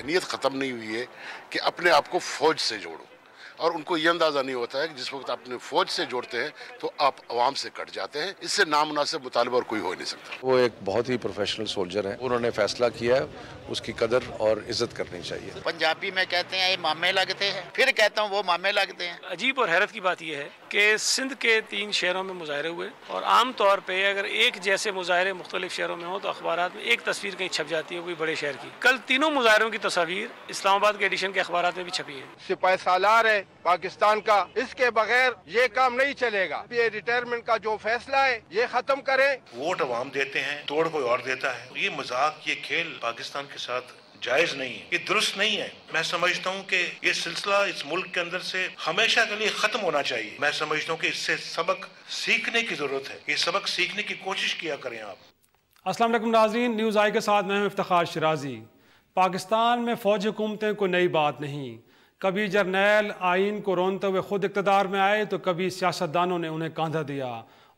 ذہنیت ختم نہیں ہوئی ہے کہ اپنے آپ کو فوج سے جوڑو، اور ان کو یہ اندازہ نہیں ہوتا ہے کہ جس وقت اپنے فوج سے جوڑتے ہیں تو آپ عوام سے کٹ جاتے ہیں. اس سے نامناسب مطالبہ اور کوئی ہو نہیں سکتا. وہ ایک بہت ہی پروفیشنل سولجر ہیں، انہوں نے فیصلہ کیا ہے، اس کی قدر اور عزت کرنی چاہیے. پنجابی میں کہتے ہیں یہ مامے لگتے ہیں، پھر کہتا ہوں وہ مامے لگتے ہیں. عجیب اور حیرت کی بات یہ ہے کہ سندھ کے 3 شہروں میں مظاہرے ہوئے، اور عام طور پہ اگر ایک جیسے مظاہرے مختلف شہروں میں ہوں تو اخبارات میں ایک تصویر کہیں چھپ جاتی ہے کوئی بڑے شہر کی. کل تینوں مظاہروں کی تصاویر اسلام آباد کے ایڈیشن کے اخبارات میں بھی چھپی ہیں. سپاہ سالار ہے پاکستان کا، اس کے بغیر یہ کام نہیں چلے گا. یہ ریٹائرمنٹ کا جو فیصلہ ہے یہ ختم کریں. ووٹ عوام دیتے ہیں، توڑ کوئی اور دیتا ہے. یہ مذاق، یہ کھیل پاکستان کے ساتھ جائز نہیں ہے، یہ درست نہیں ہے. میں سمجھتا ہوں کہ یہ سلسلہ اس ملک کے اندر سے ہمیشہ کے لیے ختم ہونا چاہیے. میں سمجھتا ہوں کہ اس سے سبق سیکھنے کی ضرورت ہے. یہ سبق سیکھنے کی کوشش کیا کریں آپ. السلام علیکم ناظرین، نیوز آئی کے ساتھ میں ہوں افتخار شرازی. پاکستان میں فوجی حکومتیں کوئی نئی بات نہیں. کبھی جرنیل آئین کو رونتے ہوئے خود اقتدار میں آئے تو کبھی سیاستدانوں نے انہیں کاندھا دیا،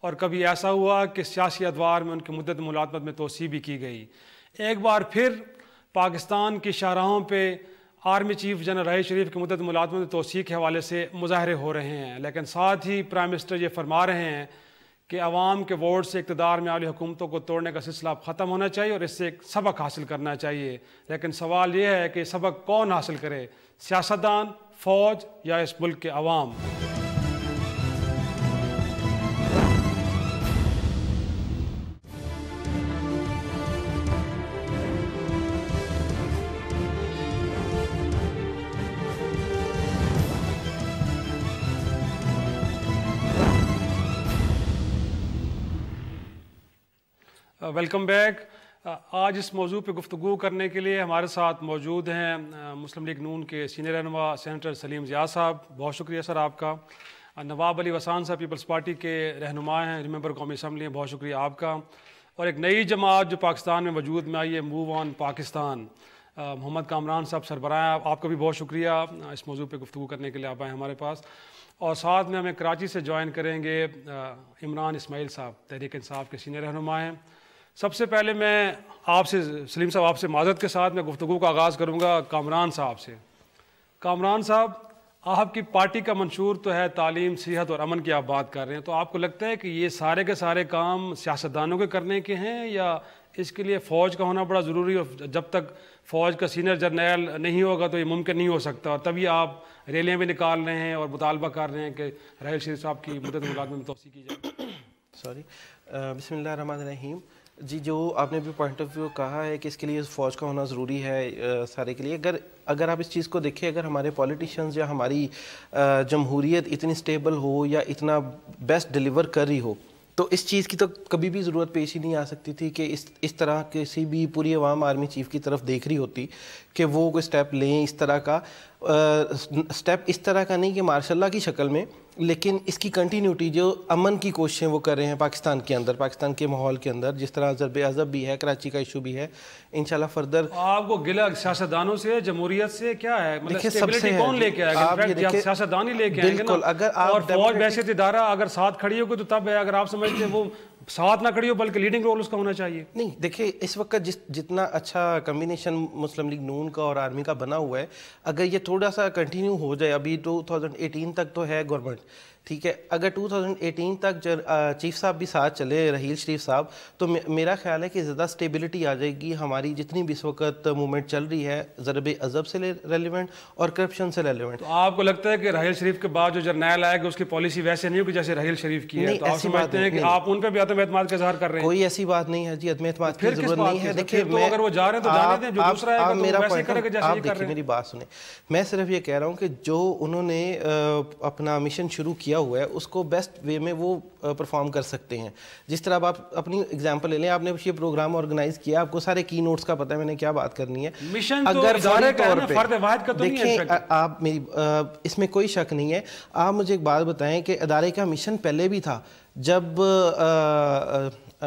اور کبھی ایسا ہوا کہ سیاسی ادوار میں ان کی مدت ملازمت میں توسیع بھی کی گئی. ایک بار پھر پاکستان کی شاہراہوں پہ army chief general Raheel Sharif کی مدت ملازمت میں توسیع کے حوالے سے مظاہرے ہو رہے ہیں، لیکن ساتھ ہی پرائم منسٹر یہ فرما رہے ہیں کہ عوام کے ووٹ سے اقتدار میں والی حکومتوں کو توڑنے کا سلسلہ اب ختم ہونا چاہیے اور اس سے ایک سبق حاصل کرنا چاہیے. لیکن سوال یہ ہے کہ سبق کون حاصل کرے، سیاستدان، فوج یا اس ملک کے عوام؟ Welcome back. آج اس موضوع پہ گفتگو کرنے کے لیے ہمارے ساتھ موجود ہیں مسلم لیگ نون کے سینئر رہنما سینیٹر سلیم ضیاء صاحب. بہت شکریہ سر آپ کا. نواب علی وسان صاحب پیپلز پارٹی کے رہنما ہیں، ممبر قومی اسمبلی ہیں، بہت شکریہ آپ کا. اور ایک نئی جماعت جو پاکستان میں وجود میں آئی ہے، موو آن پاکستان، محمد کامران صاحب سربراہ ہیں. آپ کا بھی بہت شکریہ اس موضوع پہ گفتگو کرنے کے لیے آپ آئے ہمارے پاس. اور ساتھ میں ہمیں کراچی سے جوائن کریں گے عمران اسماعیل صاحب، تحریک انصاف کے سینئر رہنما ہیں. سب سے پہلے میں آپ سے سلیم صاحب، آپ سے معذرت کے ساتھ میں گفتگو کا آغاز کروں گا کامران صاحب سے. کامران صاحب، آپ کی پارٹی کا منشور تو ہے تعلیم، صحت اور امن کی آپ بات کر رہے ہیں، تو آپ کو لگتا ہے کہ یہ سارے کے سارے کام سیاستدانوں کے کرنے کے ہیں، یا اس کے لیے فوج کا ہونا بڑا ضروری ہے، اور جب تک فوج کا سینئر جرنیل نہیں ہوگا تو یہ ممکن نہیں ہو سکتا، اور تبھی آپ ریلیاں بھی نکال رہے ہیں اور مطالبہ کر رہے ہیں کہ راحیل شریف صاحب کی مدت ملازمت میں توسیع کی جائے؟ بسم اللہ الرحمن الرحیم. جی، جو آپ نے بھی پوائنٹ آف ویو کہا ہے کہ اس کے لیے فوج کا ہونا ضروری ہے سارے کے لیے. اگر آپ اس چیز کو دیکھیں، اگر ہمارے پولیٹیشنز یا ہماری جمہوریت اتنی سٹیبل ہو یا اتنا بیسٹ ڈیلیور کر رہی ہو تو اس چیز کی تو کبھی بھی ضرورت پیش ہی نہیں آ سکتی تھی کہ اس طرح کسی بھی پوری عوام آرمی چیف کی طرف دیکھ رہی ہوتی کہ وہ کوئی سٹیپ لیں اس طرح کا. سٹیپ اس طرح کا نہیں کہ مارشاء اللہ کی شکل میں، لیکن اس کی کنٹینیوٹی، جو امن کی کوششیں وہ کر رہے ہیں پاکستان کے اندر، پاکستان کے ماحول کے اندر، جس طرح ضرب عضب بھی ہے، کراچی کا ایشو بھی ہے، انشاءاللہ فردر. آپ کو گلہ سیاستدانوں سے، جمہوریت سے کیا ہے؟ مطلب اسٹیبلٹی کون لے کے آئے گا؟ سیاستدان ہی لے کے آئیں گے نا. اور فوج بحیثیت ادارہ اگر ساتھ کھڑی ہوگی تو تب ہے. اگر آپ سمجھتے ہیں وہ ساتھ نہ کھڑی ہو بلکہ لیڈنگ رول اس کا ہونا چاہیے. نہیں، دیکھیں اس وقت جتنا اچھا کمبینیشن مسلم لیگ نون کا اور آرمی کا بنا ہوا ہے، اگر یہ تھوڑا سا کنٹینیو ہو جائے، ابھی 2018 تک تو ہے گورنمنٹ، ٹھیک ہے، اگر 2018 تک چیف صاحب بھی ساتھ چلے، راحیل شریف صاحب، تو میرا خیال ہے کہ زیادہ سٹیبلٹی آ جائے گی. ہماری جتنی بھی اس وقت موومنٹ چل رہی ہے ضرب عضب سے ریلیونٹ اور کرپشن سے ریلیونٹ. تو آپ کو لگتا ہے کہ راحیل شریف کے بعد جو جرنیل آئے گا اس کی پالیسی ویسے نہیں ہوگی جیسے راحیل شریف کی ہے؟ تو آپ سمجھتے ہیں کہ آپ ان پہ بھی عدم اعتماد کا اظہار کر رہے ہیں؟ کوئی ایسی بات نہیں ہے جی، عدم اعتماد کی ضرورت نہیں ہے. دیکھیں، اگر وہ جا رہے ہیں تو جانے دیں، جو دوسرا ہے تو ویسے کرے گا جیسے یہ کر رہے ہیں. میری بات سنیں، میں صرف یہ کہہ رہا ہوں کہ جو انہوں نے اپنا مشن شروع کیا ہوا ہے اس کو بیسٹ وے میں وہ پرفارم کر سکتے ہیں. جس طرح آپ اپنی اگزامپل لے لیں، آپ نے یہ پروگرام آرگنائز کیا، آپ کو سارے کی نوٹس کا پتہ ہے میں نے کیا بات کرنی ہے. اگر فوری طور پہ دیکھیں، آپ میری اس میں کوئی شک نہیں ہے. آپ مجھے ایک بات بتائیں کہ ادارے کا مشن پہلے بھی تھا جب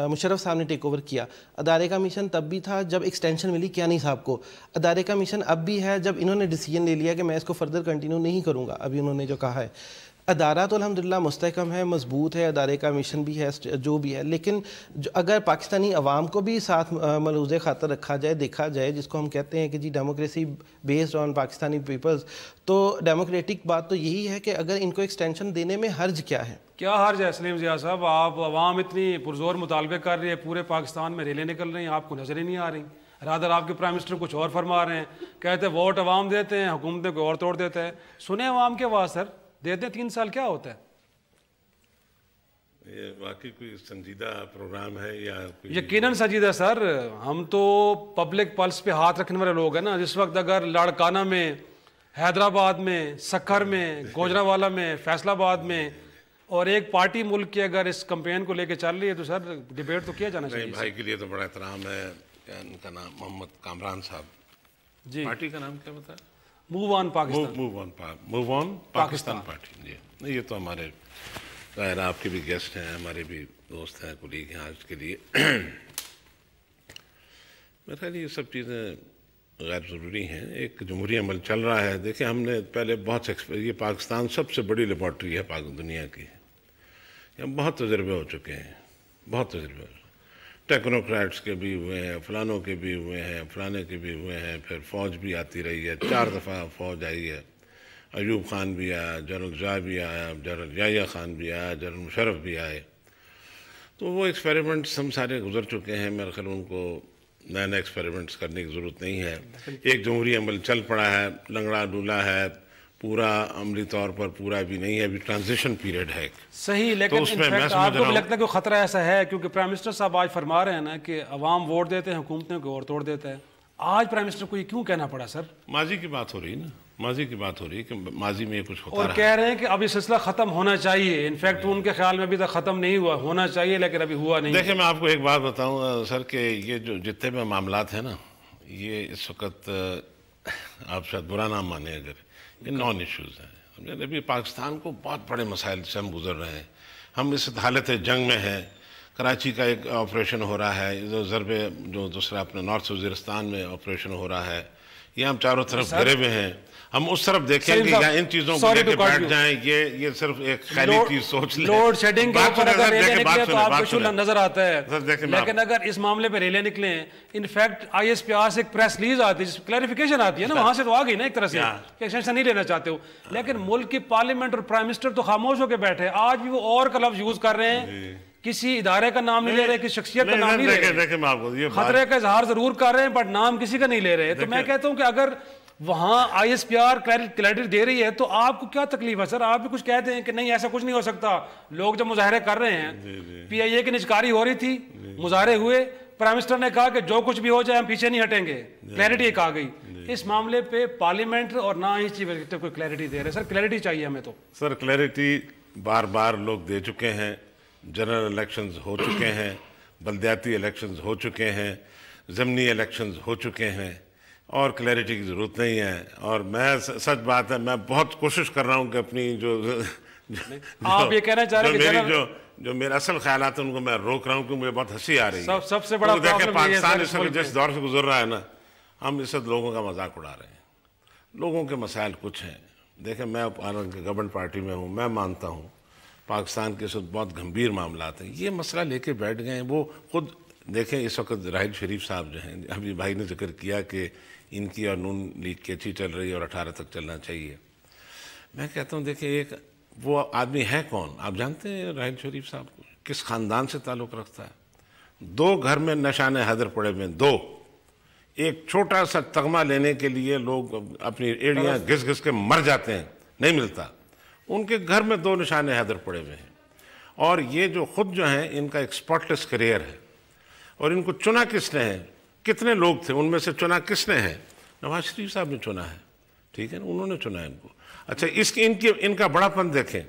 مشرف صاحب نے ٹیک اوور کیا. ادارے کا مشن تب بھی تھا جب ایکسٹینشن ملی کیانی صاحب کو. ادارے کا مشن اب بھی ہے جب انہوں نے ڈیسیجن لے لیا کہ میں اس کو فردر کنٹینیو نہیں کروں گا، ابھی انہوں نے جو کہا ہے. ادارہ تو الحمدللہ مستحکم ہے, مضبوط ہے, ادارے کا مشن بھی ہے, جو بھی ہے, لیکن اگر پاکستانی عوام کو بھی ساتھ ملحوظ خاطر رکھا جائے, دیکھا جائے, جس کو ہم کہتے ہیں کہ جی democracy based on Pakistani people's, تو ڈیموکریٹک بات تو یہی ہے کہ اگر ان کو ایکسٹینشن دینے میں حرج کیا ہے؟ کیا حرج ہے سلیم ضیاء صاحب؟ آپ عوام اتنی پرزور مطالبے کر رہی ہے, پورے پاکستان میں ریلیں نکل رہی ہیں, آپ کو نظر ہی نہیں آ رہی. رادر آپ کے پرائم منسٹر کچھ اور فرما رہے ہیں, کہتے ہیں ووٹ عوام دیتے ہیں, حکومتیں کوئی اور توڑ دیتے ہیں. سنیں عوام کے آواز سر, دے دیں 3 سال, کیا ہوتا ہے؟ یہ واقعی کوئی سنجیدہ پروگرام ہے یا یقیناً سنجیدہ سر. ہم تو پبلک پلس پہ ہاتھ رکھنے والے لوگ ہیں نا. جس وقت اگر لاڑکانہ میں, حیدرآباد میں, سکھر میں, گوجرانوالہ میں, فیصل آباد میں, اور ایک پارٹی ملک کی اگر اس کمپین کو لے کے چل رہی ہے تو سر ڈیبیٹ تو کیا جانا چاہیے. بھائی کے لیے تو بڑا احترام ہے. ان کا نام محمد کامران صاحب, جی پارٹی کا نام کیا بتا؟ Move on Pakistan. Move on Pakistan party. جی نہیں, یہ تو ہمارے ظاہر آپ کے بھی گیسٹ ہیں, ہمارے بھی دوست ہیں, کولیگ ہیں آج کے لیے. میرا خیال یہ سب چیزیں غیر ضروری ہیں. ایک جمہوری عمل چل رہا ہے. دیکھیں ہم نے پہلے بہت یہ پاکستان سب سے بڑی لیبارٹری ہے دنیا کی. ہم بہت تجربے ہو چکے ہیں, بہت تجربے. ٹیکنوکریٹس کے بھی ہوئے ہیں, فلانوں کے بھی ہوئے ہیں, فلانے کے بھی ہوئے ہیں, پھر فوج بھی آتی رہی ہے. 4 دفعہ فوج آئی ہے. ایوب خان بھی آیا, جنرل جا بھی آیا, جنرل یحییٰ خان بھی آیا, جنرل مشرف بھی آئے. تو وہ ایکسپیریمنٹس ہم سارے گزر چکے ہیں. میرے خیال ان کو نئے نئے ایکسپیریمنٹس کرنے کی ضرورت نہیں ہے. ایک جمہوری عمل چل پڑا ہے, لنگڑا ڈولا ہے, پورا عملی طور پر پورا بھی نہیں ہے, ابھی ٹرانزیشن پیریڈ ہے. صحیح, لیکن آپ کو بھی لگتا ہے کہ خطرہ ایسا ہے کیونکہ پرائم منسٹر صاحب آج فرما رہے ہیں نا کہ عوام ووٹ دیتے ہیں, حکومتیں کو اور توڑ دیتا ہے. آج پرائم منسٹر کو یہ کیوں کہنا پڑا سر؟ ماضی کی بات ہو رہی ہے نا, ماضی کی بات ہو رہی ہے کہ ماضی میں یہ کچھ ہوتا اور رہا. کہہ رہے ہیں کہ اب یہ سلسلہ ختم ہونا چاہیے. انفیکٹ ان کے خیال میں ابھی تک ختم نہیں ہوا, ہونا چاہیے لیکن ابھی ہوا نہیں. دیکھیں میں آپ کو ایک بات بتاؤں سر کہ یہ جو جتنے بھی معاملات ہیں نا, یہ اس وقت آپ شاید برا نہ مانیں اگر, یہ نان ایشوز ہیں. ابھی پاکستان کو بہت بڑے مسائل سے ہم گزر رہے ہیں. ہم اس حالت جنگ میں ہیں. کراچی کا ایک آپریشن ہو رہا ہے, جو ضربے جو دوسرا اپنے نارتھ وزیرستان میں آپریشن ہو رہا ہے. یہ ہم چاروں طرف گھرے ہوئے ہیں. ہم اس طرف دیکھیں گے یا ان چیزوں کو لے کے بیٹھ جائیں, یہ صرف ایک خیالی چیز سوچ لیں. لوڈ شیڈنگ کے اوپر اگر ریلے نکلے تو آپ کو شلہ نظر آتا ہے, لیکن اگر اس معاملے پہ ریلے نکلیں, in fact I S P are سے ایک پریس ریلیز آتی ہے جس کلیریفیکیشن آتی ہے نا, وہاں سے تو آ گئی نا ایک طرح سے کہ ایکسٹینشن نہیں لینا چاہتے ہو. لیکن ملک کی پارلیمنٹ اور پرائم منسٹر تو خاموش ہو کے بیٹھے, آج بھی وہ اور کا لفظ یوز کر رہے ہیں, کسی ادارے کا نام نہیں لے رہے, کسی شخصیت کا نام نہیں لے رہے. خطرے کا اظہار ضرور کر رہے ہیں بٹ نام کسی کا نہیں لے رہے. تو میں کہتا ہوں کہ اگر وہاں I S P R clarity دے رہی ہے تو آپ کو کیا تکلیف ہے سر؟ آپ بھی کچھ کہتے ہیں کہ نہیں ایسا کچھ نہیں ہو سکتا. لوگ جب مظاہرے کر رہے ہیں, پی آئی اے کی نجکاری ہو رہی تھی, مظاہرے ہوئے, پرائم منسٹر نے کہا کہ جو کچھ بھی ہو جائے ہم پیچھے نہیں ہٹیں گے. کلیئرٹی ایک آ گئی. اس معاملے پہ پارلیمنٹ اور نہ ہی چیف ایگزیکٹو کوئی کلیئرٹی دے رہے. سر کلیئرٹی چاہیے ہمیں. تو سر کلیئرٹی بار بار لوگ دے چکے ہیں. جنرل الیکشنز ہو چکے ہیں, بلدیاتی الیکشنز ہو چکے ہیں, ضمنی الیکشنز ہو چکے ہیں, اور کلیئرٹی کی ضرورت نہیں ہے. اور میں سچ بات ہے, میں بہت کوشش کر رہا ہوں کہ اپنی آپ یہ کہنا چاہ رہے ہیں جو میرے اصل خیالات ہیں ان کو میں روک رہا ہوں کیونکہ مجھے بہت ہنسی آ رہی ہے. سب سے بڑا دیکھیں پاکستان اس وقت جس دور سے گزر رہا ہے نا, ہم اس وقت لوگوں کا مذاق اڑا رہے ہیں. لوگوں کے مسائل کچھ ہیں. دیکھیں میں گورنمنٹ پارٹی میں ہوں, میں مانتا ہوں پاکستان کے ساتھ بہت گھمبیر معاملات ہیں. یہ مسئلہ لے کے بیٹھ گئے ہیں. وہ خود دیکھیں اس وقت راحیل شریف صاحب جو ہیں, ابھی بھائی نے ذکر کیا کہ ان کی اور نون لیگ کی اچھی چل رہی ہے اور 18 تک چلنا چاہیے. میں کہتا ہوں دیکھیں ایک وہ آدمی ہے کون؟ آپ جانتے ہیں راحیل شریف صاحب کو کس خاندان سے تعلق رکھتا ہے؟ 2 گھر میں نشان حیدر پڑے ہوئے, 2. ایک چھوٹا سا تغمہ لینے کے لیے لوگ اپنی ایڑیاں گھس گھس کے مر جاتے ہیں, نہیں ملتا. ان کے گھر میں 2 نشان حیدر پڑے ہوئے ہیں. اور یہ جو خود جو ہیں ان کا ایک اسپاٹلیس کیریئر ہے. اور ان کو چنا کس نے ہے؟ کتنے لوگ تھے, ان میں سے چنا کس نے ہے؟ نواز شریف صاحب نے چنا ہے. ٹھیک ہے نا, انہوں نے چنا ہے ان کو. اچھا ان کا بڑا پن دیکھیں.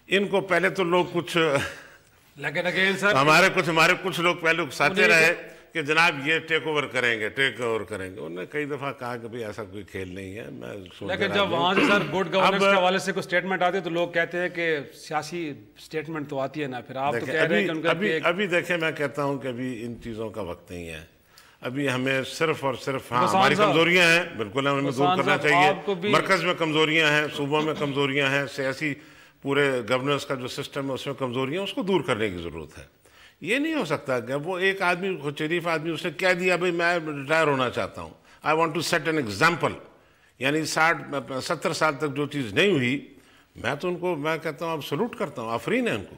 ان کو پہلے تو لوگ کچھ ہمارے کچھ لوگ پہلے اکساتے رہے کہ جناب یہ ٹیک اوور کریں گے. انہوں نے کئی دفعہ کہا کہ بھئی ایسا کوئی کھیل نہیں ہے. لیکن جب وہاں سے سر گڈ گورننس کے حوالے سے کوئی سٹیٹمنٹ آتی ہے تو لوگ کہتے ہیں کہ سیاسی سٹیٹمنٹ تو آتی ہے نا, پھر آپ تو کہہ رہے ہیں کہ ابھی دیکھیں میں کہتا ہوں کہ ابھی ان چیزوں کا وقت نہیں ہے. ابھی ہمیں صرف اور صرف ہماری کمزوریاں ہیں, بالکل ہمیں دور کرنا چاہیے. مرکز میں کمزوریاں ہیں, صوبوں میں کمزوریاں ہیں, سیاسی پورے گورننس کا جو سسٹم ہے اس میں کمزوریاں ہیں، اس کو دور کرنے کی ضرورت ہے. یہ نہیں ہو سکتا کہ وہ ایک آدمی شریف آدمی اس نے کہہ دیا بھائی میں ریٹائر ہونا چاہتا ہوں، I want to set an example. یعنی 60-70 سال تک جو چیز نہیں ہوئی، میں کہتا ہوں اب سلوٹ کرتا ہوں، آفرین ہے ان کو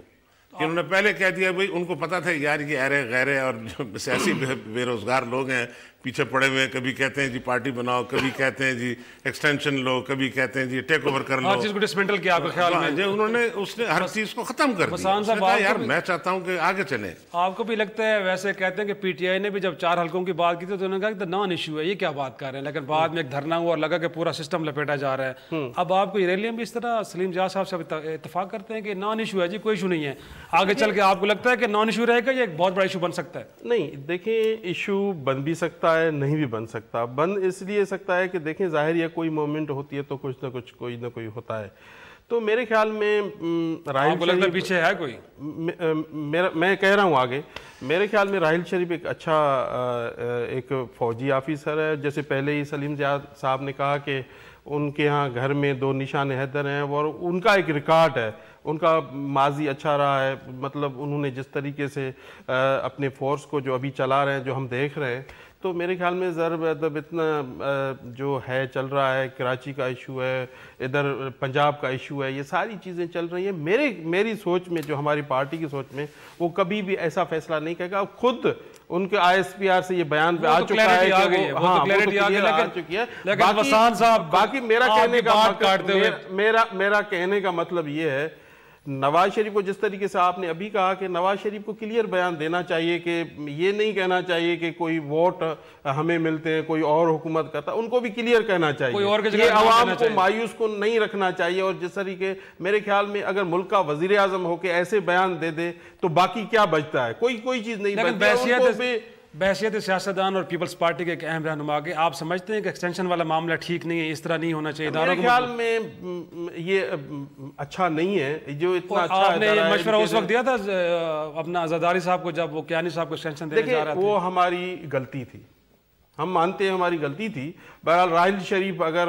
کہ انہوں نے پہلے کہہ دیا بھائی. ان کو پتا تھا یار یہ ایرے غیرے اور جو سیاسی بے روزگار لوگ ہیں پیچھے پڑے ہوئے ہیں، کبھی کہتے ہیں جی پارٹی بناؤ، کبھی کہتے ہیں جی ایکسٹینشن لو، کبھی کہتے ہیں جی ٹیک اوور کر لو. ہر چیز کو ڈسمنٹل کیا آپ کے خیال میں؟ انہوں نے اس نے ہر چیز کو ختم کر دیا. یار میں چاہتا ہوں کہ آگے چلیں. آپ کو بھی لگتا ہے ویسے کہتے ہیں کہ پی ٹی آئی نے بھی جب 4 حلقوں کی بات کی تھی تو انہوں نے کہا کہ نان ایشو ہے، یہ کیا بات کر رہے ہیں، لیکن بعد میں ایک دھرنا ہوا اور لگا کہ پورا سسٹم لپیٹا جا رہا ہے. اب آپ کو یہ ریلیاں بھی اس طرح سلیم ضیاء صاحب سے اتفاق کرتے ہیں کہ نان ایشو ہے، جی کوئی ایشو نہیں ہے، آگے چل کے آپ کو لگتا ہے کہ نان ایشو رہے گا، یہ ایک بہت بڑا ایشو بن سکتا ہے؟ نہیں دیکھیں، ایشو بن بھی سکتا ہے، نہیں بھی بن سکتا. بند اس لیے سکتا ہے کہ دیکھیں ظاہر یہ کوئی مومنٹ ہوتی ہے تو کچھ نہ کچھ کوئی نہ کوئی ہوتا ہے. تو میرے خیال میں راحیل شریف پیچھے ہے کوئی، میں کہہ رہا ہوں آگے، میرے خیال میں راحیل شریف ایک اچھا ایک فوجی آفیسر ہے. جیسے پہلے ہی سلیم ضیاء صاحب نے کہا کہ ان کے ہاں گھر میں 2 نشان حیدر ہیں اور ان کا ایک ریکارڈ ہے، ان کا ماضی اچھا رہا ہے. مطلب انہوں نے جس طریقے سے اپنے فورس کو جو ابھی چلا رہے ہیں، جو ہم دیکھ رہے ہیں، تو میرے خیال میں ضرب ادب اتنا جو ہے چل رہا ہے، کراچی کا ایشو ہے، ادھر پنجاب کا ایشو ہے، یہ ساری چیزیں چل رہی ہیں. میری سوچ میں، جو ہماری پارٹی کی سوچ میں، وہ کبھی بھی ایسا فیصلہ نہیں کرے گا. خود ان کے آئی ایس پی آر سے یہ بیان پہ آ چکا ہے کہ باقی میرا کہنے کا مطلب یہ ہے، نواز شریف کو جس طریقے سے آپ نے ابھی کہا کہ نواز شریف کو کلیئر بیان دینا چاہیے کہ یہ نہیں کہنا چاہیے کہ کوئی ووٹ ہمیں ملتے ہیں، کوئی اور حکومت کرتا، ان کو بھی کلیئر کہنا چاہیے. یہ عوام کو مایوس کو نہیں رکھنا چاہیے. اور جس طریقے میرے خیال میں اگر ملک کا وزیر اعظم ہو کے ایسے بیان دے دے تو باقی کیا بچتا ہے؟ کوئی چیز نہیں بچتی. بحیثیت سیاستدان اور پیپلز پارٹی کے ایک اہم رہنما کے آپ سمجھتے ہیں کہ ایکسٹینشن والا معاملہ ٹھیک نہیں ہے، اس طرح نہیں ہونا چاہیے؟ میرے خیال میں یہ اچھا نہیں ہے جو اتنا اچھا آپ نے مشورہ اس وقت دیا تھا اپنا زرداری صاحب کو جب وہ کیانی صاحب کو ایکسٹینشن دینے جا رہا تھا؟ وہ ہماری غلطی تھی، ہم مانتے ہیں ہماری غلطی تھی. بہرحال راحیل شریف اگر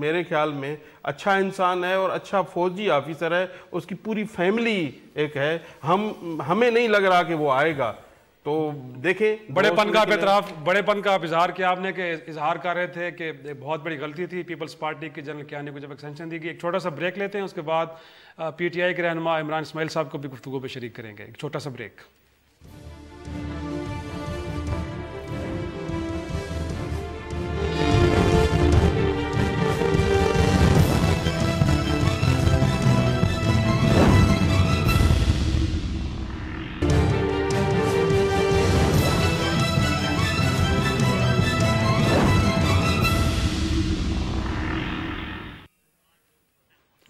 میرے خیال میں اچھا انسان ہے اور اچھا فوجی آفیسر ہے، اس کی پوری فیملی ایک ہے، ہمیں نہیں لگ رہا کہ وہ آئے گا. تو دیکھیں بڑے پن کا آپ اظہار کیا آپ نے کہ اظہار کر رہے تھے کہ بہت بڑی غلطی تھی پیپلز پارٹی کے جنرل کیانی کو جب ایکسٹینشن دی گئی. ایک چھوٹا سا بریک لیتے ہیں، اس کے بعد پی ٹی آئی کے رہنما عمران اسماعیل صاحب کو بھی گفتگو پہ شریک کریں گے. ایک چھوٹا سا break.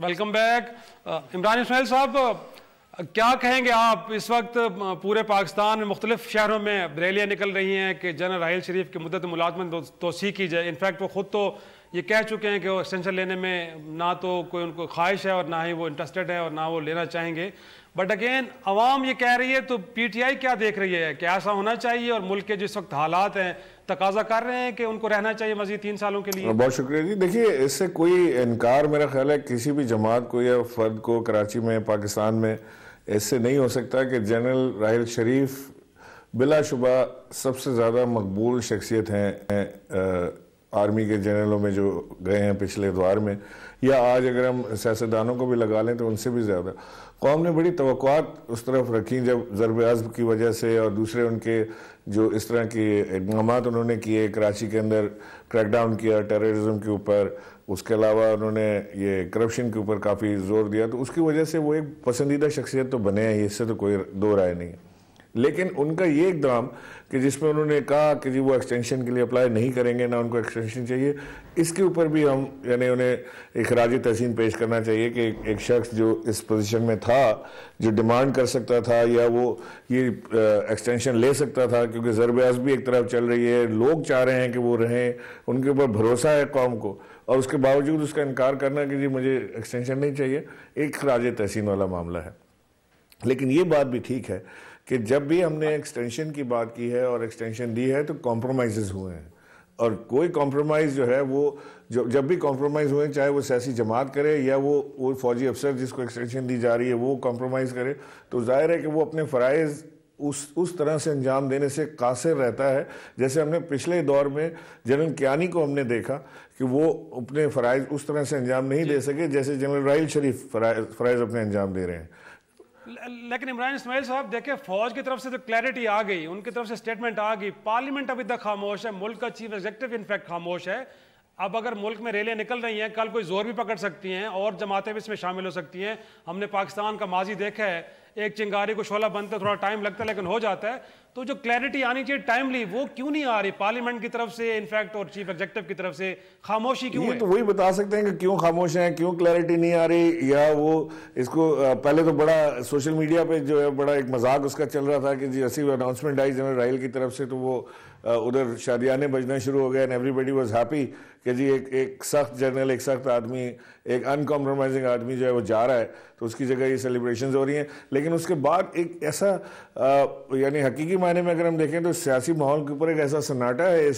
Welcome back. Imran Ismail صاحب، کیا کہیں گے آپ؟ اس وقت پورے پاکستان میں مختلف شہروں میں ریلیاں نکل رہی ہیں کہ جنرل راحیل شریف کی مدت ملازمت توسیع کی جائے. انفیکٹ وہ خود تو یہ کہہ چکے ہیں کہ وہ ایکسٹینشن لینے میں نہ تو کوئی ان کو خواہش ہے اور نہ ہی وہ انٹرسٹڈ ہے اور نہ وہ لینا چاہیں گے. بٹ اگین عوام یہ کہہ رہی ہے، تو پی ٹی آئی کیا دیکھ رہی ہے کہ ایسا ہونا چاہیے اور ملک کے جس وقت حالات ہیں تقاضا کر رہے ہیں کہ ان کو رہنا چاہیے مزید 3 سالوں کے لیے؟ بہت شکریہ جی. دیکھیے اس سے کوئی انکار میرا خیال ہے کسی بھی جماعت کو یا فرد کو کراچی میں، پاکستان میں اس سے نہیں ہو سکتا کہ جنرل راحیل شریف بلا شبہ سب سے زیادہ مقبول شخصیت ہیں آرمی کے جنرلوں میں جو گئے ہیں پچھلے ادوار میں، یا آج اگر ہم سیاستدانوں کو بھی لگا لیں تو ان سے بھی زیادہ. قوم نے بڑی توقعات اس طرف رکھی جب ضرب عضب کی وجہ سے اور دوسرے ان کے جو اس طرح کے اقدامات انہوں نے کیے، کراچی کے اندر کریک ڈاؤن کیا ٹیررزم کے اوپر، اس کے علاوہ انہوں نے یہ کرپشن کے اوپر کافی زور دیا، تو اس کی وجہ سے وہ ایک پسندیدہ شخصیت تو بنے ہیں، اس سے تو کوئی دو رائے نہیں ہے. لیکن ان کا یہ اقدام کہ جس میں انہوں نے کہا کہ جی وہ ایکسٹینشن کے لیے اپلائی نہیں کریں گے، نہ ان کو ایکسٹینشن چاہیے، اس کے اوپر بھی ہم یعنی انہیں ایک خراج تحسین پیش کرنا چاہیے کہ ایک شخص جو اس پوزیشن میں تھا، جو ڈیمانڈ کر سکتا تھا یا وہ یہ ایکسٹینشن لے سکتا تھا، کیونکہ ضرب عضب بھی ایک طرف چل رہی ہے، لوگ چاہ رہے ہیں کہ وہ رہیں، ان کے اوپر بھروسہ ہے قوم کو، اور اس کے باوجود اس کا انکار کرنا کہ جی مجھے ایکسٹینشن نہیں چاہیے، ایک خراج تحسین والا معاملہ ہے. لیکن یہ بات بھی ٹھیک ہے کہ جب بھی ہم نے ایکسٹینشن کی بات کی ہے اور ایکسٹینشن دی ہے تو کمپرومائزز ہوئے ہیں. اور کوئی کمپرومائز جو ہے وہ جب بھی کمپرومائز ہوئے، چاہے وہ سیاسی جماعت کرے یا وہ فوجی افسر جس کو ایکسٹینشن دی جا رہی ہے وہ کمپرومائز کرے، تو ظاہر ہے کہ وہ اپنے فرائض اس طرح سے انجام دینے سے قاصر رہتا ہے، جیسے ہم نے پچھلے دور میں جنرل کیانی کو ہم نے دیکھا کہ وہ اپنے فرائض اس طرح سے انجام نہیں دے سکے جیسے جنرل راحیل شریف فرائض اپنے انجام دے رہے ہیں۔ لیکن عمران اسماعیل صاحب دیکھیں، فوج کی طرف سے تو کلیئرٹی آ گئی، ان کی طرف سے سٹیٹمنٹ آ گئی، پارلیمنٹ ابھی تک خاموش ہے، ملک کا چیف ایگزیکٹو انفیکٹ خاموش ہے۔ اب اگر ملک میں ریلیں نکل رہی ہیں، کل کوئی زور بھی پکڑ سکتی ہیں اور جماعتیں بھی اس میں شامل ہو سکتی ہیں۔ ہم نے پاکستان کا ماضی دیکھا ہے، ایک چنگاری کو شعلہ بنتا ہے تھوڑا ٹائم لگتا ہے لیکن ہو جاتا ہے۔ تو جو کلیئرٹی آنی چاہیے ٹائملی، وہ کیوں نہیں آ رہی پارلیمنٹ کی طرف سے انفیکٹ اور چیف ایگزیکٹو کی طرف سے؟ خاموشی کیوں ہے؟ یہ تو وہی بتا سکتے ہیں کہ کیوں خاموش ہیں، کیوں کلیئرٹی نہیں آ رہی، یا وہ اس کو پہلے تو بڑا سوشل میڈیا پہ جو ہے بڑا ایک مذاق اس کا چل رہا تھا کہ جی ایسی اناؤنسمنٹ آئی جنرل راحیل کی طرف سے تو وہ ادھر شادیانے بجنا شروع ہو گئے، and everybody was happy کہ جی ایک سخت جنرل، ایک سخت آدمی، ایک ان کمپرومائزنگ آدمی جو ہے وہ جا رہا ہے، تو اس کی جگہ یہ سیلیبریشنز ہو رہی ہیں۔ لیکن اس کے بعد ایک ایسا یعنی حقیقی معنی میں اگر ہم دیکھیں تو سیاسی ماحول کے اوپر ایک ایسا سناٹا ہے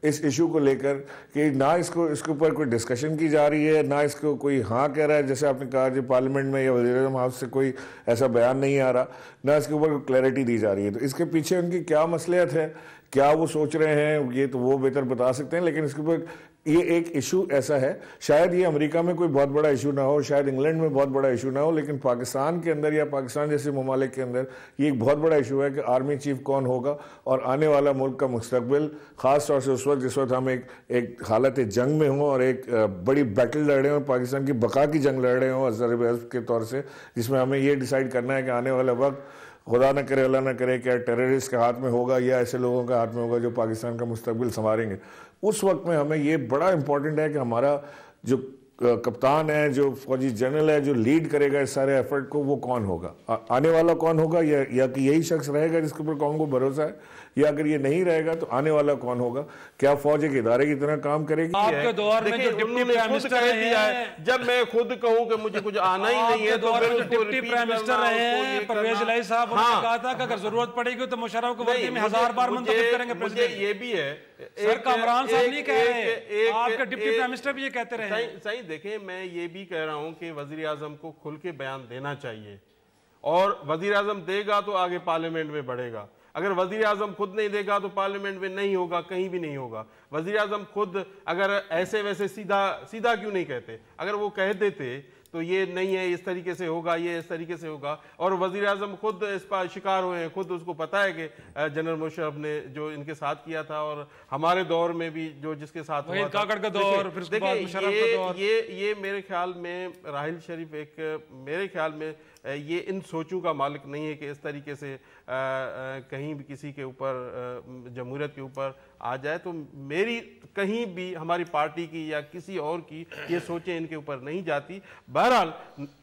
اس ایشو کو لے کر کہ نہ اس کے اوپر کوئی ڈسکشن کی جا رہی ہے، نہ اس کو کوئی ہاں کہہ رہا ہے، جیسے آپ نے کہا جی پارلیمنٹ میں یا وزیر اعظم ہاؤس سے کوئی ایسا بیان نہیں آ رہا، نہ اس کے اوپر کوئی کلیئرٹی دی جا رہی ہے۔ تو اس کے پیچھے ان کی کیا مصلحت ہے، کیا وہ سوچ رہے ہیں، یہ تو وہ بہتر بتا سکتے ہیں۔ لیکن اس کے اوپر یہ ایک ایشو ایسا ہے، شاید یہ امریکہ میں کوئی بہت بڑا ایشو نہ ہو، شاید انگلینڈ میں بہت بڑا ایشو نہ ہو، لیکن پاکستان کے اندر یا پاکستان جیسے ممالک کے اندر یہ ایک بہت بڑا ایشو ہے کہ آرمی چیف کون ہوگا، اور آنے والا ملک کا مستقبل، خاص طور سے اس وقت جس وقت ہم ایک حالت جنگ میں ہوں اور ایک بڑی بیٹل لڑ رہے ہوں، پاکستان کی بقا کی جنگ لڑ رہے ہوں ضرب حزب کے طور سے، جس میں ہمیں یہ ڈیسائیڈ کرنا ہے کہ آنے والا وقت خدا نہ کرے اللہ نہ کرے کیا ٹیررسٹ کے ہاتھ میں ہوگا یا ایسے لوگوں کے ہاتھ میں ہوگا جو پاکستان کا مستقبل سنواریں گے۔ اس وقت میں ہمیں یہ بڑا امپورٹنٹ ہے کہ ہمارا جو کپتان ہے، جو فوجی جنرل ہے، جو لیڈ کرے گا اس سارے ایفرٹ کو، وہ کون ہوگا، آنے والا کون ہوگا، یا کہ یہی شخص رہے گا جس کے اوپر قوم کو بھروسہ ہے، یا اگر یہ نہیں رہے گا تو آنے والا کون ہوگا، کیا فوج ایک ادارے کی طرح کام کرے گی؟ آپ کے دور میں جو ڈپٹی پرائم منسٹر رہے ہیں، جب میں خود کہوں کہ مجھے کچھ آنا ہی نہیں ہے تو پھر ڈپٹی پرائم منسٹر رہے ہیں پرویز الہی صاحب، انہوں نے کہا تھا کہ اگر ضرورت پڑے گی تو مشرف کو وردی میں 1000 بار منتخب کریں گے پریزیڈنٹ۔ یہ بھی ہے سر کامران صاحب نہیں کہہ رہے، آپ کے ڈپٹی پرائم منسٹر بھی یہ کہتے رہے ہیں۔ صحیح دیکھیں، میں یہ بھی کہہ رہا ہوں کہ وزیر اعظم کو کھل کے بیان دینا چاہیے، اور وزیر اعظم دے گا تو آگے پارلیمنٹ میں بڑھے گا۔ اگر وزیر اعظم خود نہیں دے گا تو پارلیمنٹ میں نہیں ہوگا، کہیں بھی نہیں ہوگا۔ وزیر اعظم خود اگر ایسے ویسے سیدھا کیوں نہیں کہتے؟ اگر وہ کہہ دیتے تو یہ نہیں ہے، اس طریقے سے ہوگا، یہ اس طریقے سے ہوگا، اور وزیر اعظم خود اس پر شکار ہوئے ہیں، خود اس کو پتہ ہے کہ جنرل مشرف نے جو ان کے ساتھ کیا تھا، اور ہمارے دور میں بھی جو جس کے ساتھ ہوا تھا، دیکھیں یہ میرے خیال میں راحیل شریف میرے خیال میں یہ ان سوچوں کا مالک نہیں ہے کہ اس طریقے سے کہیں بھی کسی کے اوپر جمہوریت کے اوپر آ جائے۔ تو میری کہیں بھی ہماری پارٹی کی یا کسی اور کی یہ سوچیں ان کے اوپر نہیں جاتی۔ بہرحال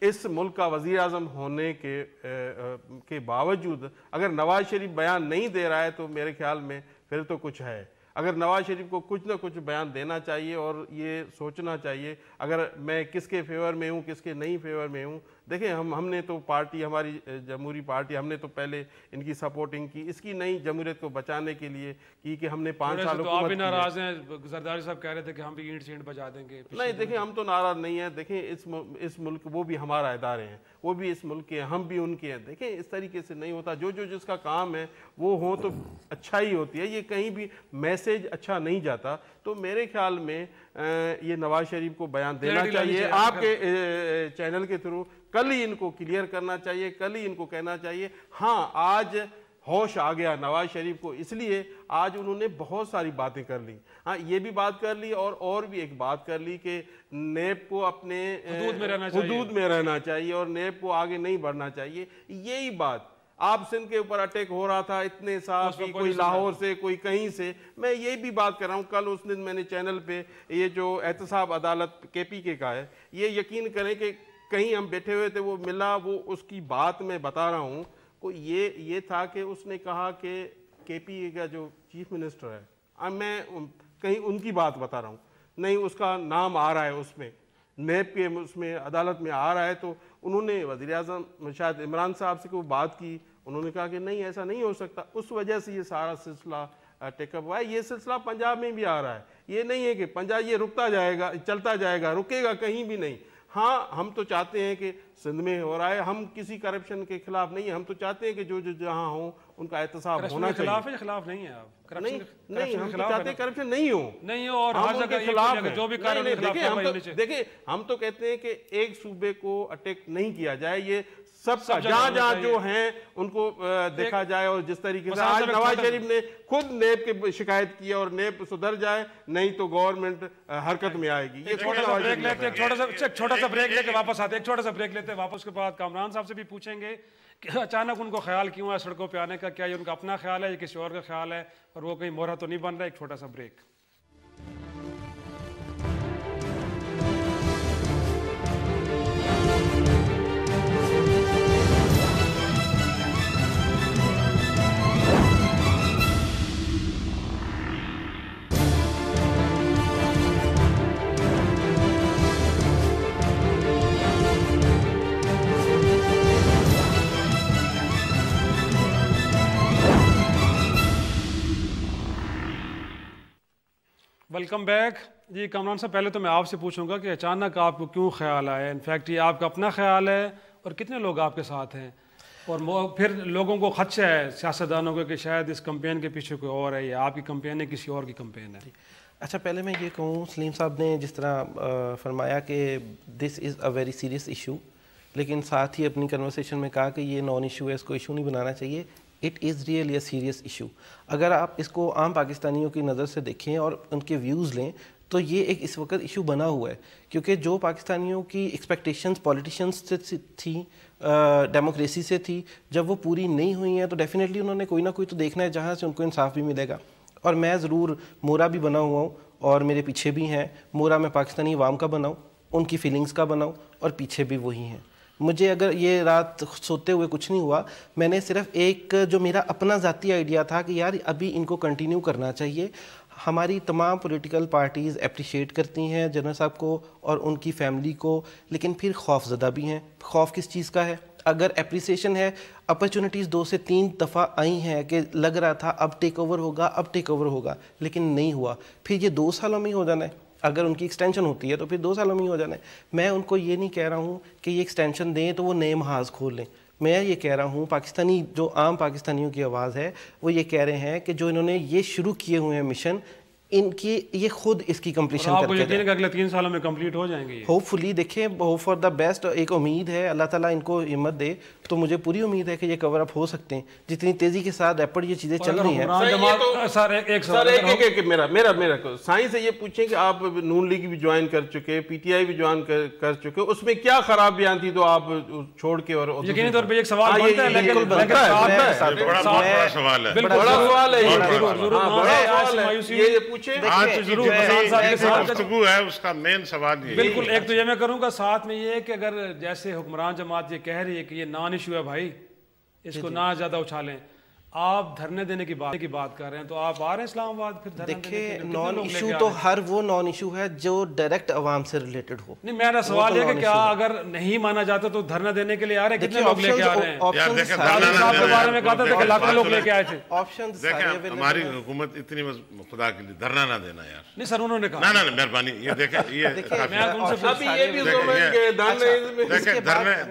اس ملک کا وزیر اعظم ہونے کے باوجود اگر نواز شریف بیان نہیں دے رہا ہے تو میرے خیال میں پھر تو کچھ ہے۔ اگر نواز شریف کو کچھ نہ کچھ بیان دینا چاہیے اور یہ سوچنا چاہیے اگر میں کس کے فیور میں ہوں، کس کے نہیں فیور میں ہوں۔ دیکھیں ہم نے تو پارٹی، ہماری جمہوری پارٹی، ہم نے تو پہلے ان کی سپورٹنگ کی، اس کی نئی جمہوریت کو بچانے کے لیے کی کہ ہم نے 5 سال تو آپ بھی ناراض ہیں، زرداری صاحب کہہ رہے تھے کہ ہم بھی اینٹ سینٹ بجا دیں گے۔ نہیں دیکھیں، ہم تو ناراض نہیں ہیں۔ دیکھیں اس ملک وہ بھی ہمارا ادارے ہیں، وہ بھی اس ملک کے ہیں، ہم بھی ان کے ہیں۔ دیکھیں اس طریقے سے نہیں ہوتا، جو جس کا کام ہے وہ ہو تو اچھا ہی ہوتی ہے، یہ کہیں بھی میسیج اچھا نہیں جاتا۔ تو میرے خیال میں یہ نواز شریف کو بیان دینا چاہیے آپ کے چینل کے تھرو، کل ہی ان کو کلیئر کرنا چاہیے، کل ہی ان کو کہنا چاہیے۔ ہاں آج ہوش آ گیا نواز شریف کو، اس لیے آج انہوں نے بہت ساری باتیں کر لی۔ ہاں یہ بھی بات کر لی اور بھی ایک بات کر لی کہ نیب کو اپنے حدود میں رہنا چاہیے اور نیب کو آگے نہیں بڑھنا چاہیے۔ یہی بات آپ سندھ کے اوپر اٹیک ہو رہا تھا اتنے سال، کوئی لاہور سے، کوئی کہیں سے، میں یہ بھی بات کر رہا ہوں۔ کل اس دن میں نے چینل پہ یہ جو احتساب عدالت کے پی کے کا ہے، یہ یقین کریں کہ کہیں ہم بیٹھے ہوئے تھے، وہ ملا، وہ اس کی بات میں بتا رہا ہوں کو یہ تھا کہ اس نے کہا کہ کے پی اے کا جو چیف منسٹر ہے، میں کہیں ان کی بات بتا رہا ہوں، نہیں اس کا نام آ رہا ہے اس میں، نیب کے اس میں عدالت میں آ رہا ہے، تو انہوں نے وزیر اعظم شاید عمران صاحب سے کوئی بات کی، انہوں نے کہا کہ نہیں ایسا نہیں ہو سکتا۔ اس وجہ سے یہ سارا سلسلہ ٹیک اپ ہوا ہے. یہ سلسلہ پنجاب میں بھی آ رہا ہے. یہ نہیں ہے کہ پنجاب یہ رکتا جائے گا, چلتا جائے گا, رکے گا کہیں بھی نہیں. ہاں ہم تو چاہتے ہیں کہ سندھ میں ہو رہا ہے, ہم کسی کرپشن کے خلاف نہیں ہیں, ہم تو چاہتے ہیں کہ جو جہاں ہوں ان کا احتساب ہونا چاہیے. خلاف ہے خلاف نہیں ہے آپ؟ نہیں ہم تو چاہتے ہیں کرپشن نہیں ہو, اور ہر جگہ خلاف جو بھی دیکھیں ہم تو کہتے ہیں کہ ایک صوبے کو اٹیک نہیں کیا جائے, یہ سب کا جہاں جہاں جو ہیں ان کو دیکھا جائے. اور جس طریقے سے آج نواز شریف نے خود نیب کے شکایت کی اور نیب سدھر جائے, نہیں تو گورنمنٹ حرکت میں آئے گی. یہ چھوٹا سا بریک لے کے واپس آتے ہیں, چھوٹا سا بریک لیتے ہیں واپس. کے بعد کامران صاحب سے بھی پوچھیں گے کہ اچانک ان کو خیال کیوں ہے سڑکوں پہ آنے کا, کیا یہ ان کا اپنا خیال ہے یا کسی اور کا خیال ہے, اور وہ کہیں مورا تو نہیں بن رہا. ایک چھوٹا سا بریک. Welcome back. جی کامران صاحب, پہلے تو میں آپ سے پوچھوں گا کہ اچانک آپ کو کیوں خیال آیا؟ انفیکٹ یہ آپ کا اپنا خیال ہے اور کتنے لوگ آپ کے ساتھ ہیں, اور پھر لوگوں کو خدشہ ہے سیاستدانوں کو کہ شاید اس کمپین کے پیچھے کوئی اور ہے, یا آپ کی کمپین ہے کسی اور کی کمپین ہے؟ اچھا پہلے میں یہ کہوں, سلیم صاحب نے جس طرح فرمایا کہ دس از اے ویری سیریس ایشو, لیکن ساتھ ہی اپنی کنورسیشن میں کہا کہ یہ نان ایشو ہے, اس کو ایشو نہیں بنانا چاہیے. It is really a serious issue. اگر آپ اس کو عام پاکستانیوں کی نظر سے دیکھیں اور ان کے ویوز لیں تو یہ ایک اس وقت ایشو بنا ہوا ہے, کیونکہ جو پاکستانیوں کی ایکسپیکٹیشنز پولیٹیشنز سے تھیں, ڈیموکریسی سے تھی, جب وہ پوری نہیں ہوئی ہیں تو ڈیفینیٹلی انہوں نے کوئی نہ کوئی تو دیکھنا ہے جہاں سے ان کو انصاف بھی ملے گا. اور میں ضرور مورا بھی بنا ہوا ہوں اور میرے پیچھے بھی ہیں. مورا میں پاکستانی عوام کا بناؤں, ان کی فیلنگز کا بناؤں, اور پیچھے بھی وہی ہیں. مجھے اگر یہ رات سوتے ہوئے کچھ نہیں ہوا, میں نے صرف ایک جو میرا اپنا ذاتی آئیڈیا تھا کہ یار ابھی ان کو کنٹینیو کرنا چاہیے. ہماری تمام پولیٹیکل پارٹیز اپریشیٹ کرتی ہیں جنرل صاحب کو اور ان کی فیملی کو, لیکن پھر خوف زدہ بھی ہیں. خوف کس چیز کا ہے؟ اگر اپریسیشن ہے, اپرچونٹیز 2 سے 3 دفعہ آئی ہیں کہ لگ رہا تھا اب ٹیک اوور ہوگا, اب ٹیک اوور ہوگا, لیکن نہیں ہوا. پھر یہ 2 سالوں میں ہی ہو جانا ہے. اگر ان کی ایکسٹینشن ہوتی ہے تو پھر 2 سالوں میں ہی ہو جانا ہے. میں ان کو یہ نہیں کہہ رہا ہوں کہ یہ ایکسٹینشن دیں تو وہ نئے محاذ کھول لیں. میں یہ کہہ رہا ہوں, پاکستانی جو عام پاکستانیوں کی آواز ہے وہ یہ کہہ رہے ہیں کہ جو انہوں نے یہ شروع کیے ہوئے ہیں مشن, ان کی یہ خود اس کی کمپلیشن کر کے دیں. اگلے 3 سالوں میں کمپلیٹ ہو جائیں گے ہوپ فلی. دیکھیں ہوپ فار دا بیسٹ, ایک امید ہے, اللہ تعالیٰ ان کو ہمت دے. تو مجھے پوری امید ہے کہ یہ کور اپ ہو سکتے ہیں جتنی تیزی کے ساتھ ریپڈ یہ چیزیں چل رہی ہیں. میرا سائنس سے یہ پوچھیں کہ آپ نون لیگ بھی جوائن کر چکے, پی ٹی آئی بھی جوائن کر چکے, اس میں کیا خراب بیان تھی تو آپ چھوڑ کے؟ اور یقینی طور پہ ایک سوال بنتا ہے, لیکن بڑا سوال ہے, بڑا سوال ہے یہ پوچھیں. گفتگو ہے اس کا مین سوال یہ بالکل. ایک تو یہ میں کروں گا, ساتھ میں یہ کہ اگر جیسے حکمران جماعت یہ کہہ رہی ہے کہ یہ نان ایشو ہے بھائی, اس کو نہ زیادہ اچھالیں, آپ دھرنے دینے کی بات کر رہے ہیں, تو آپ آ رہے ہیں اسلام آباد پھر دھرنے دینے؟ دیکھیں نان ایشو تو ہر وہ نان ایشو ہے جو ڈائریکٹ عوام سے ریلیٹڈ ہو. نہیں, میرا سوال ہے کہ کیا اگر نہیں مانا جاتا تو دھرنا دینے کے لیے آ رہے ہیں؟ کتنے لوگ لے کے آ رہے ہیں؟ صاحب کے بارے میں کہا تھا کہ لاکھوں لوگ لے کے آئے تھے. دیکھیں ہماری حکومت اتنی خدا کے لیے دھرنا نہ دینا یار. نہیں سر, انہوں نے کہا نہ مہربانی, یہ دیکھیں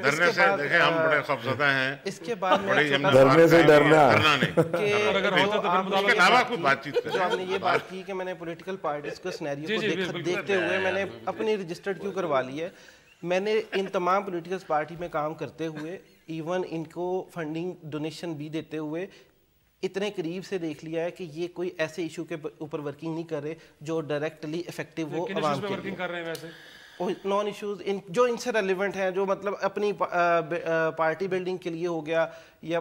دھرنے سے دیکھیں ہم بڑے خوفزدہ ہیں. اس کے بعد دھرنے سے ڈرنا جو آپ نے یہ بات کی کہ میں نے پولیٹیکل پارٹیز کے سینیریو کو دیکھتے ہوئے میں نے اپنی رجسٹرڈ کیوں کروا لی ہے. میں نے ان تمام پولیٹیکل پارٹی میں کام کرتے ہوئے, ایون ان کو فنڈنگ ڈونیشن بھی دیتے ہوئے, اتنے قریب سے دیکھ لیا ہے کہ یہ کوئی ایسے ایشو کے اوپر ورکنگ نہیں کر رہے جو ڈائریکٹلی افیکٹو ہو عوام کے لیے. نان ایشوز جو ان سے ریلیونٹ ہیں, جو مطلب اپنی پارٹی بلڈنگ کے لیے ہو گیا, یا